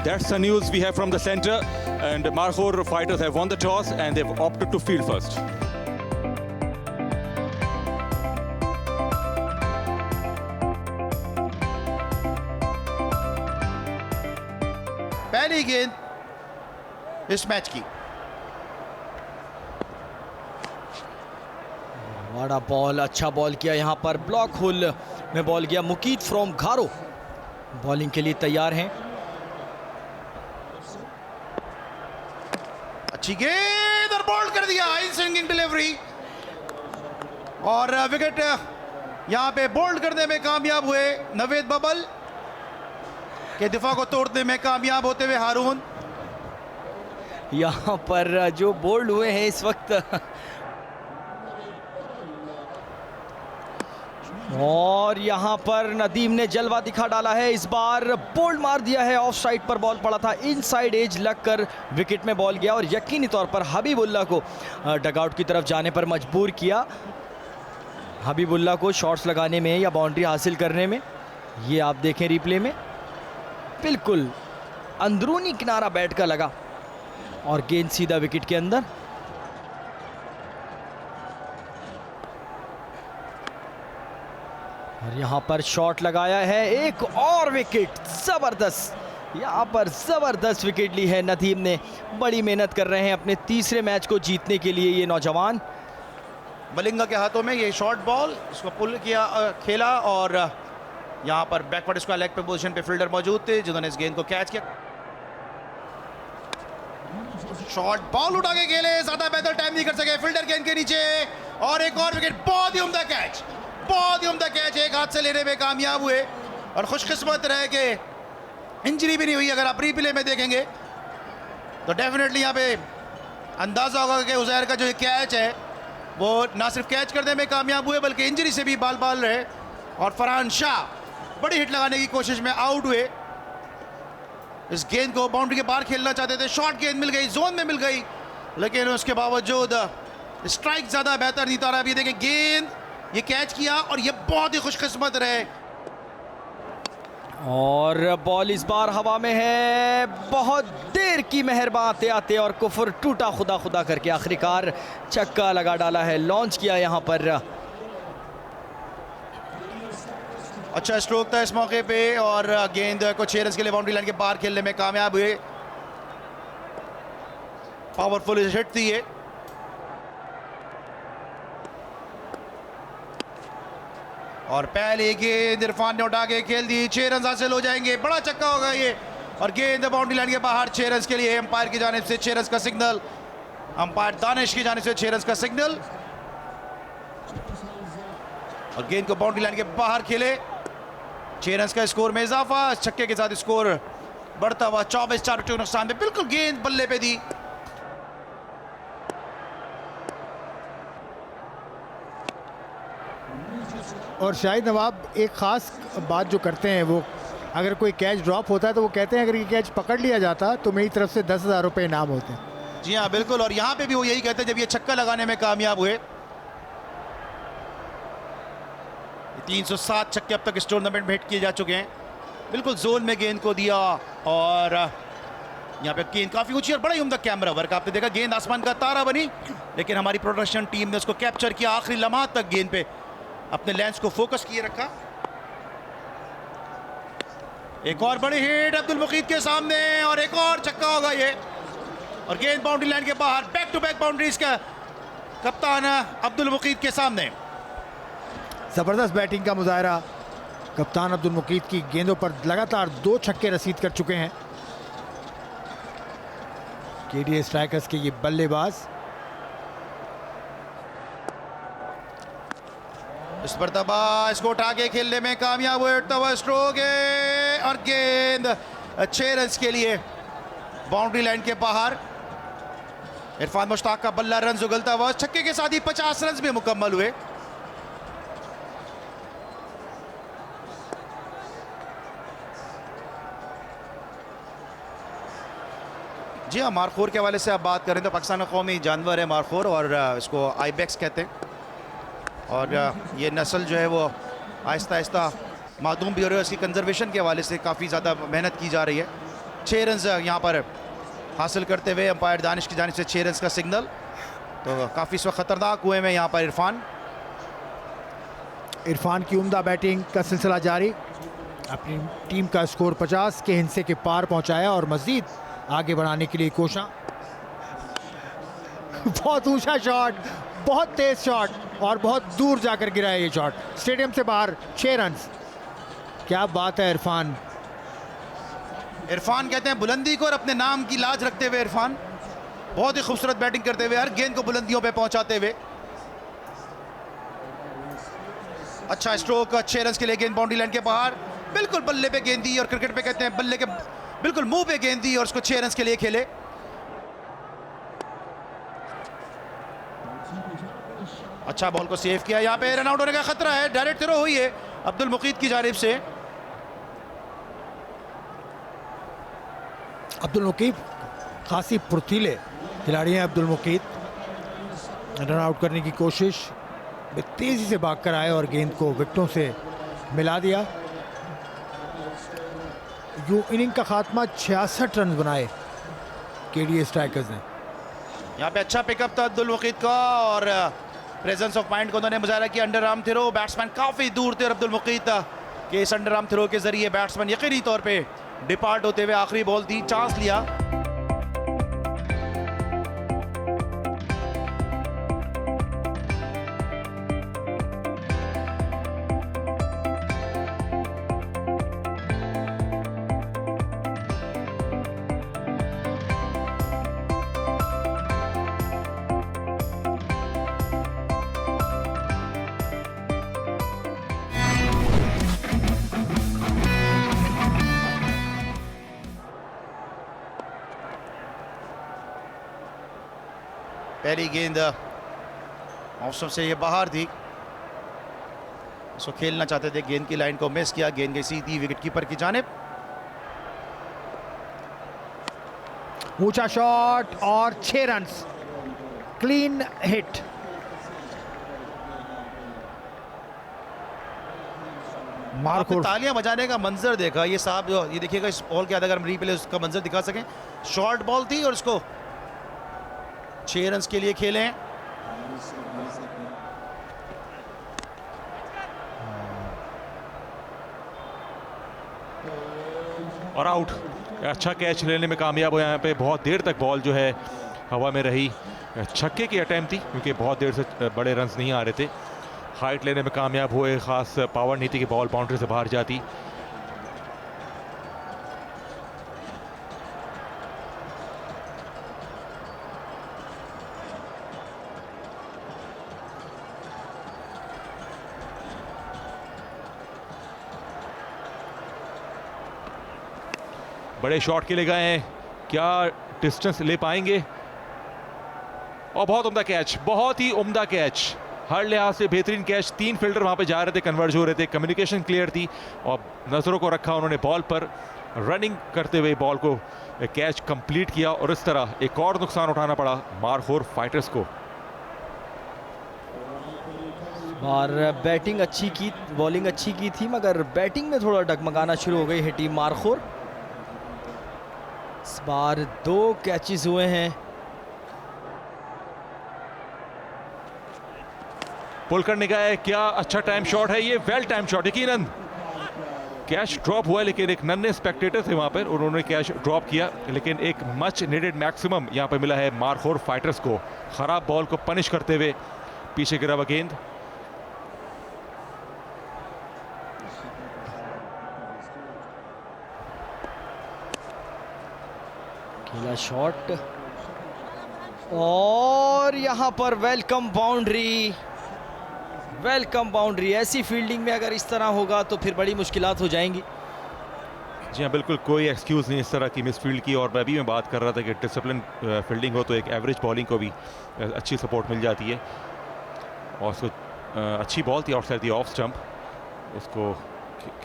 That's the news we have from the center. And Markhor fighters have won the toss and they've opted to field first. पहली गेंद इस match की। बड़ा ball, अच्छा ball किया यहाँ पर, ब्लॉक होल में बॉल गया। मुकीत फ्रॉम घारो बॉलिंग के लिए तैयार हैं। अच्छी गेंद और बॉल्ड कर दिया, इन स्विंगिंग डिलीवरी और विकेट यहां पे बोल्ड करने में कामयाब हुए नवेद बबल के दिफा को तोड़ने में कामयाब होते हुए हारून। यहाँ पर जो बोल्ड हुए हैं इस वक्त, और यहाँ पर नदीम ने जलवा दिखा डाला है। इस बार बोल्ड मार दिया है, ऑफ साइड पर बॉल पड़ा था, इनसाइड एज लगकर विकेट में बॉल गया और यकीनी तौर पर हबीबुल्लाह को डगआउट की तरफ जाने पर मजबूर किया। हबीबुल्लाह को शॉट्स लगाने में या बाउंड्री हासिल करने में, ये आप देखें रिप्ले में, बिल्कुल अंदरूनी किनारा बैट का लगा और गेंद सीधा विकेट के अंदर। और यहाँ पर शॉट लगाया है, एक और विकेट, जबरदस्त। यहाँ पर जबरदस्त विकेट ली है नदीम ने। बड़ी मेहनत कर रहे हैं अपने तीसरे मैच को जीतने के लिए ये नौजवान। मलिंगा के हाथों में ये शॉर्ट बॉल, इसको पुल किया, खेला और यहाँ पर बैकवर्ड इसका लेग पे पोजीशन पे फील्डर मौजूद थे जिन्होंने इस गेंद को कैच किया। शॉर्ट बॉल उठा के खेले, ज्यादा बेहतर टाइम नहीं कर सके, फील्डर गेंद के नीचे और एक और विकेट। बहुत ही उम्दा कैच, बहुत ही उम्दा कैच, एक हाथ से लेने में कामयाब हुए और खुशकिस्मत रहे कि इंजरी भी नहीं हुई। अगर आप रिप्ले में देखेंगे तो डेफिनेटली यहाँ पे अंदाजा होगा कि उजैर का जो ये कैच है वो ना सिर्फ कैच करने में कामयाब हुए बल्कि इंजरी से भी बाल बाल रहे। और फरहान शाह बड़ी हिट लगाने की कोशिश में आउट हुए। इस गेंद को बाउंड्री के बाहर खेलना चाहते थे, शॉर्ट गेंद मिल गई, जोन में मिल गई, लेकिन उसके बावजूद स्ट्राइक ज्यादा बेहतर नहीं था। अब ये देखें गेंद, ये कैच किया और ये बहुत ही खुशकिस्मत रहे। और बॉल इस बार हवा में है, बहुत देर की मेहरबान आते आते और कुफर टूटा खुदा खुदा करके आखिरकार छक्का लगा डाला है, लॉन्च किया यहाँ पर। अच्छा स्ट्रोक था इस मौके पे और गेंद को 6 रन के लिए बाउंड्री लाइन के बाहर खेलने में कामयाब हुए। पावरफुल हिट थी ये। और पहले गेंद इरफान ने उठा के खेल दी, 6 रन हासिल हो जाएंगे, बड़ा छक्का होगा ये। और गेंद बाउंड्री लाइन के बाहर 6 रन के लिए, अंपायर की जानिब से 6 रन का सिग्नल, अंपायर दानिश की जानिब से 6 रन का सिग्नल। और गेंद को बाउंड्री लाइन के बाहर खेले, 6 रन का स्कोर में इजाफा, छक्के के साथ स्कोर बढ़ता हुआ 24 4 विकेट नुकसान में। बिल्कुल गेंद बल्ले पे दी। और शाहिद नवाब एक ख़ास बात जो करते हैं, वो अगर कोई कैच ड्रॉप होता है तो वो कहते हैं अगर ये कैच पकड़ लिया जाता तो मेरी तरफ से 10,000 रुपये इनाम होते हैं। जी हाँ बिल्कुल, और यहाँ पे भी वो यही कहते हैं जब ये छक्का लगाने में कामयाब हुए। 307 छक्के अब तक इस टूर्नामेंट में हिट किए जा चुके हैं। बिल्कुल जोन में गेंद को दिया और यहाँ पे गेंद काफ़ी ऊंची और बड़ा ही उम्दा कैमरा वर्क आपने देखा। गेंद आसमान का तारा बनी, लेकिन हमारी प्रोडक्शन टीम ने उसको कैप्चर किया, आखिरी लम्हात तक गेंद पे अपने लेंस को फोकस किए रखा। एक और बड़ी हिट अब्दुल मुकीत के सामने और एक और छक्का होगा ये। और गेंद बाउंड्री लाइन के बाहर, बैक टू बैक बाउंड्रीज का कप्तान अब्दुल मुकीत के सामने। ज़बरदस्त बैटिंग का मुजाहरा कप्तान अब्दुल मुकीत की। गेंदों पर लगातार 2 छक्के रसीद कर चुके हैं केडीए स्ट्राइकर्स के ये बल्लेबाज। इस मरतबा इसको उठा के खेलने में कामयाब हुए, उठता हुआ स्ट्रोक है और गेंद 6 रन के लिए बाउंड्री लाइन के बाहर। इरफान मुश्ताक का बल्ला रन उगलता हुआ, छक्के के साथ ही 50 रन भी मुकम्मल हुए। जी हाँ, मारखोर के हवाले से आप बात करें तो पाकिस्तान का कौमी जानवर है मारखोर, और इसको आइबेक्स कहते हैं। और ये नस्ल जो है वो आहिस्ता आहिस्ता मादूम भी हो रही है। इसकी कंजर्वेशन के हवाले से काफ़ी ज़्यादा मेहनत की जा रही है। 6 रन यहाँ पर हासिल करते हुए अंपायर दानिश की जानिब से 6 रन का सिग्नल। तो काफ़ी इस वक्त खतरनाक हुए में यहाँ पर इरफान की उम्दा बैटिंग का सिलसिला जारी, अपनी टीम का स्कोर 50 के हिस्से के पार पहुंचाया और मजीद आगे बढ़ाने के लिए कोशिश। बहुत ऊंचा शॉट, बहुत तेज शॉट और बहुत दूर जाकर गिरा है ये शॉट, स्टेडियम से बाहर। 6 रन, क्या बात है इरफान। इरफान कहते हैं बुलंदी को और अपने नाम की लाज रखते हुए इरफान बहुत ही खूबसूरत बैटिंग करते हुए हर गेंद को बुलंदियों पे पहुंचाते हुए। अच्छा स्ट्रोक, 6 रन के लिए गेंद बाउंड्री लाइन के बाहर, बिल्कुल बल्ले पे गेंद दी और क्रिकेट पे कहते हैं बल्ले के बिल्कुल मुंह पे गेंद दी और उसको 6 रन के लिए खेले। अच्छा बॉल को सेव किया, यहाँ पे रन आउट होने का खतरा है, डायरेक्ट थ्रो हुई है अब्दुल मुकीद की जानिब से। अब्दुल मुकीद खासी फुर्तीले खिलाड़ी हैं। अब्दुल मुकीद रन आउट करने की कोशिश में तेजी से भागकर आए और गेंद को विकेटों से मिला दिया। यूं इनिंग का खात्मा 66 रन बनाए केडीए स्ट्राइकर्स ने। यहाँ पे अच्छा पिकअप था अब्दुल मुकीद का और प्रेजेंस ऑफ माइंड को उन्होंने मुजाहरा किया। अंडर आर्म थ्रो, बैट्समैन काफी दूर थे और अब्दुल मुकीद के इस अंडर आर्म थ्रो के जरिए बैट्समैन यकीनी तौर पे डिपार्ट होते हुए आखिरी बॉल थी, चांस लिया। पहली गेंद मौसम से ये बाहर थी, इसको खेलना चाहते थे, गेंद की लाइन को मिस किया, गेंद गई सीधी विकेट कीपर की जानिब। ऊंचा शॉट और 6 रन, क्लीन हिट। आपने तालियां बजाने का मंजर देखा, ये साहब ये देखिएगा इस बॉल के अगर हम रीप्ले उसका मंजर दिखा सकें, शॉर्ट बॉल थी और उसको 6 रन के लिए खेले। और आउट। अच्छा कैच लेने में कामयाब हुआ। यहाँ पे बहुत देर तक बॉल जो है हवा में रही, छक्के की अटेम्प्ट थी क्योंकि बहुत देर से बड़े रन्स नहीं आ रहे थे। हाइट लेने में कामयाब हुए, खास पावर नहीं थी कि बॉल बाउंड्री से बाहर जाती। बड़े शॉट के लिए गए हैं, क्या डिस्टेंस ले पाएंगे? और बहुत उम्दा कैच, बहुत ही उम्दा कैच, हर लिहाज से बेहतरीन कैच। 3 फील्डर वहां पे जा रहे थे, कन्वर्ज हो रहे थे, कम्युनिकेशन क्लियर थी और नजरों को रखा उन्होंने बॉल पर, रनिंग करते हुए बॉल को कैच कंप्लीट किया और इस तरह एक और नुकसान उठाना पड़ा मारखोर फाइटर्स को। और बैटिंग अच्छी की, बॉलिंग अच्छी की थी, मगर बैटिंग में थोड़ा डगमगाना शुरू हो गई है टीम मारखोर। इस बार 2 कैचेस हुए हैं। पुल करने का है, क्या अच्छा टाइम शॉट है ये, वेल टाइम शॉट। यकीनन कैच ड्रॉप हुआ लेकिन एक नन्हे स्पेक्टेटर थे वहां पर, उन्होंने कैच ड्रॉप किया लेकिन एक मच नीडेड मैक्सिमम यहां पर मिला है मारखोर फाइटर्स को। खराब बॉल को पनिश करते हुए पीछे गिरा हुआ गेंद। खेला शॉट और यहां पर वेलकम बाउंड्री, वेलकम बाउंड्री। ऐसी फील्डिंग में अगर इस तरह होगा तो फिर बड़ी मुश्किलात हो जाएंगी। जी हाँ, बिल्कुल कोई एक्सक्यूज़ नहीं इस तरह की मिसफील्ड की। और मैं बात कर रहा था कि डिसिप्लिन फील्डिंग हो तो एक एवरेज बॉलिंग को भी अच्छी सपोर्ट मिल जाती है। और उसको अच्छी बॉल थी आउटसाइड दी ऑफ स्टंप, उसको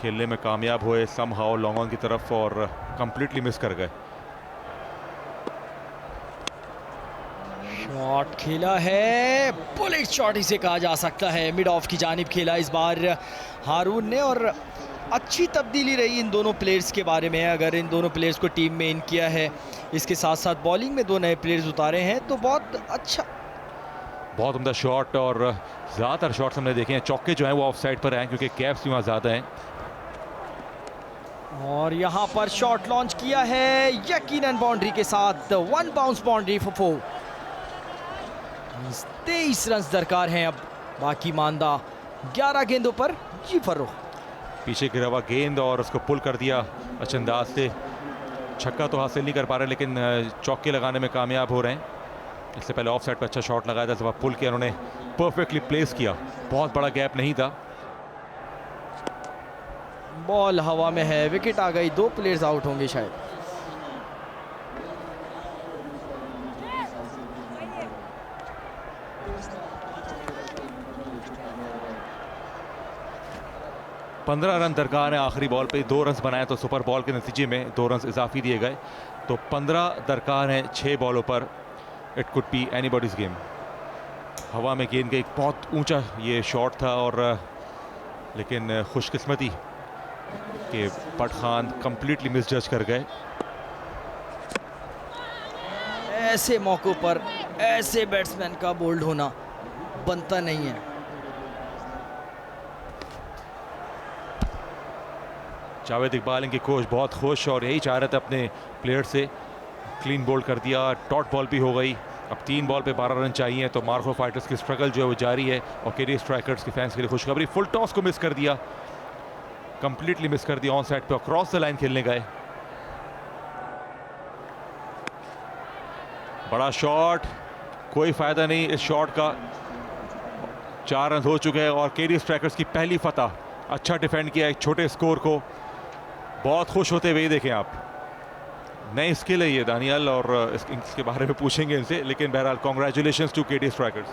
खेलने में कामयाब हुए समहाउ लॉन्ग ऑन की तरफ और कंप्लीटली मिस कर गए। शॉट खेला है, बुलेट शॉट इसे कहा जा सकता है, मिड ऑफ की जानिब खेला इस बार हारून ने और अच्छी तब्दीली रही इन दोनों प्लेयर्स के बारे में। अगर इन दोनों प्लेयर्स को टीम में इन किया है, इसके साथ साथ बॉलिंग में 2 नए प्लेयर्स उतारे हैं, तो बहुत अच्छा। बहुत उम्दा शॉट, और ज़्यादातर शॉट्स हमने देखे हैं चौके जो हैं वो ऑफ साइड पर हैं क्योंकि कैप्स भी वहाँ ज़्यादा हैं। और यहाँ पर शॉट लॉन्च किया है यकीनन बाउंड्री के साथ, 1 बाउंस बाउंड्री फॉर 4। 23 रन दरकार हैं अब, बाकी मानदा 11 गेंदों पर जी फर्रो। पीछे गिरा हुआ गेंद और उसको पुल कर दिया अच्छे अंदाज से। छक्का तो हासिल नहीं कर पा रहे लेकिन चौके लगाने में कामयाब हो रहे हैं। इससे पहले ऑफ साइड पर अच्छा शॉट लगाया था, जब पुल किया उन्होंने, परफेक्टली प्लेस किया, बहुत बड़ा गैप नहीं था। बॉल हवा में है, विकेट आ गई, 2 प्लेयर्स आउट होंगे शायद। पंद्रह रन दरकार है आखिरी बॉल पे, 2 रन बनाए तो सुपर बॉल के नतीजे में 2 रन इजाफी दिए गए, तो 15 दरकार हैं 6 बॉलों पर। It could be anybody's game. हवा में गेंद का एक बहुत ऊंचा ये शॉट था, और लेकिन खुशकिस्मती कि पट खान कंप्लीटली मिसजज कर गए। ऐसे मौकों पर ऐसे बैट्समैन का बोल्ड होना बनता नहीं है। जावेद इकबाल इनके कोच बहुत खुश और यही चाह रहे थे अपने प्लेयर से। क्लीन बोल्ड कर दिया, डॉट बॉल भी हो गई। अब 3 बॉल पे 12 रन चाहिए, तो मार्को फाइटर्स की स्ट्रगल जो है वो जारी है, और केडी स्ट्राइकर्स के फैंस के लिए खुशखबरी। फुल टॉस को मिस कर दिया, कंप्लीटली मिस कर दिया, ऑन साइड पे क्रॉस द लाइन खेलने गए। बड़ा शॉट, कोई फायदा नहीं इस शॉट का। 4 रन हो चुके हैं और केडी स्ट्राइकर्स की पहली फतह। अच्छा डिफेंड किया एक छोटे स्कोर को, बहुत खुश होते हुए देखें आप। नई स्किल है ये दानियल, और इसके बारे में पूछेंगे इनसे, लेकिन बहरहाल कॉन्ग्रेचुलेशंस टू केडी स्ट्राइकर्स।